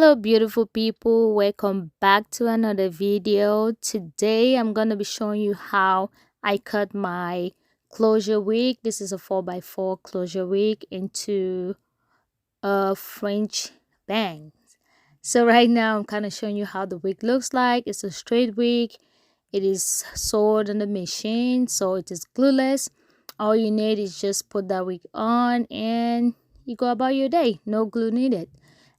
Hello beautiful people, welcome back to another video. Today I'm gonna be showing you how I cut my closure wig. This is a 4x4 closure wig into a French bang. So right now I'm kind of showing you how the wig looks like. It's a straight wig. It is sewed on the machine, so it is glueless. All you need is just put that wig on and you go about your day. No glue needed.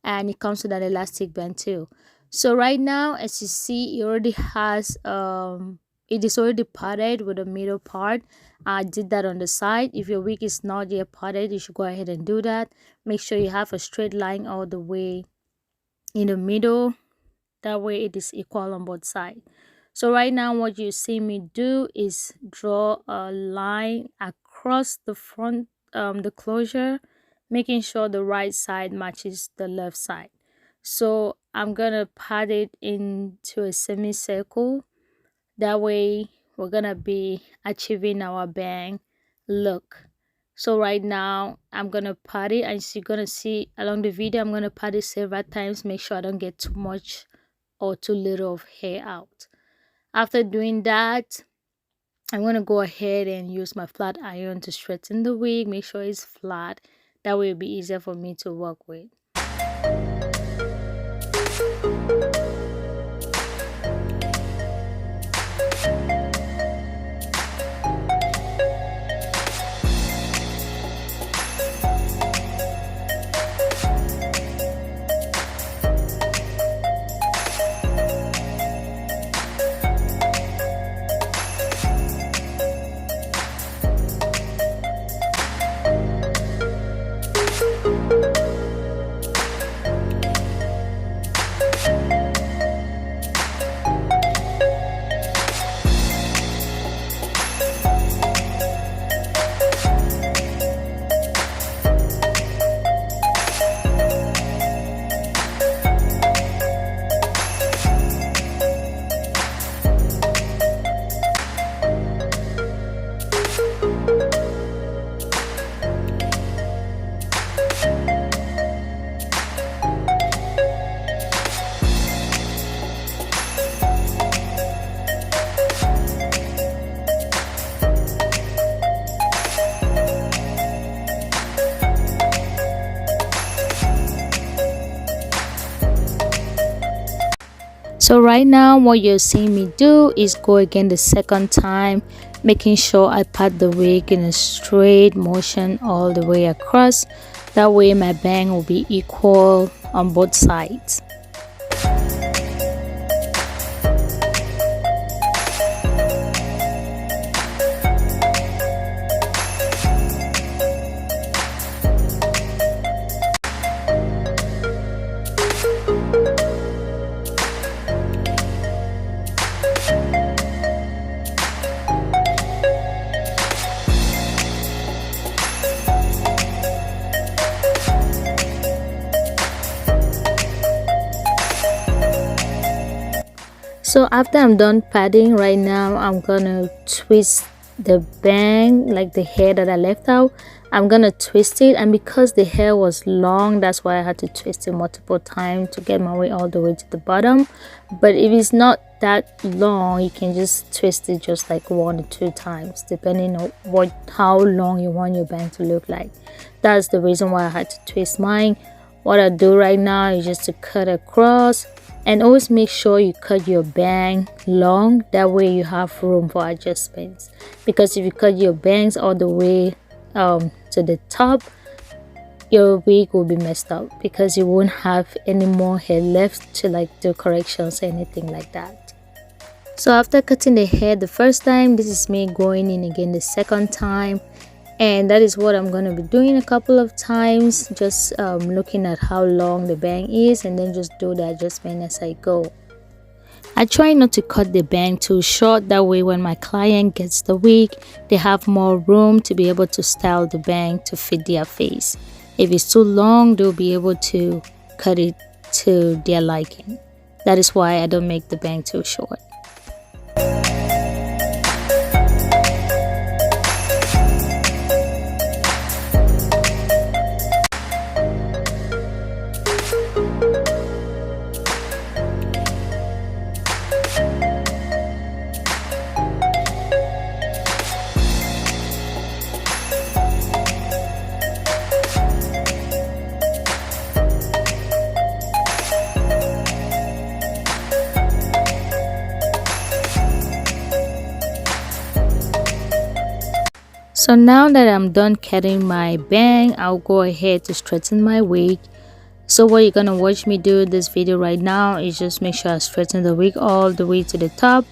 And it comes with an elastic band too. So right now, as you see, it already has it is already parted with the middle part. I did that on the side. If your wig is not yet parted, you should go ahead and do that. Make sure you have a straight line all the way in the middle. That way it is equal on both sides. So right now what you see me do is draw a line across the front, the closure, making sure the right side matches the left side. So I'm gonna pat it into a semicircle. That way we're gonna be achieving our bang look. So right now I'm gonna pat it, as you're gonna see along the video, I'm gonna pat it several times. Make sure I don't get too much or too little of hair out. After doing that, I'm going to go ahead and use my flat iron to straighten the wig. Make sure it's flat. That way it'll be easier for me to work with. So right now what you're seeing me do is go again the second time, making sure I pat the wig in a straight motion all the way across. That way my bang will be equal on both sides. So after I'm done padding, right now I'm gonna twist the bang, like the hair that I left out. I'm gonna twist it, and because the hair was long, that's why I had to twist it multiple times to get my way all the way to the bottom. But if it's not that long, you can just twist it just like 1 or 2 times, depending on how long you want your bang to look like. That's the reason why I had to twist mine. What I do right now is just to cut across. And always make sure you cut your bang long. That way you have room for adjustments. Because if you cut your bangs all the way to the top, your wig will be messed up because you won't have any more hair left to like do corrections or anything like that. So after cutting the hair the first time, this is me going in again the second time. And that is what I'm going to be doing a couple of times, just looking at how long the bang is and then just do the adjustment as I go. I try not to cut the bang too short, that way when my client gets the wig, they have more room to be able to style the bang to fit their face. If it's too long, they'll be able to cut it to their liking. That is why I don't make the bang too short. So now that I'm done cutting my bang, I'll go ahead to straighten my wig. So what you're gonna watch me do this video right now is just make sure I straighten the wig all the way to the top,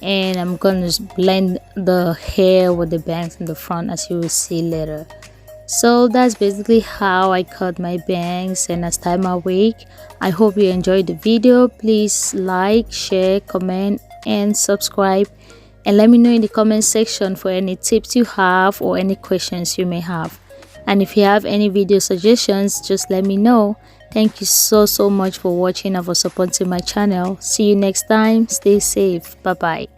and I'm gonna just blend the hair with the bangs in the front, as you will see later. So that's basically how I cut my bangs and I style my wig. I hope you enjoyed the video. Please like, share, comment and subscribe, and let me know in the comment section for any tips you have or any questions you may have. And if you have any video suggestions, just let me know. Thank you so much for watching and for supporting my channel. See you next time. Stay safe. Bye bye.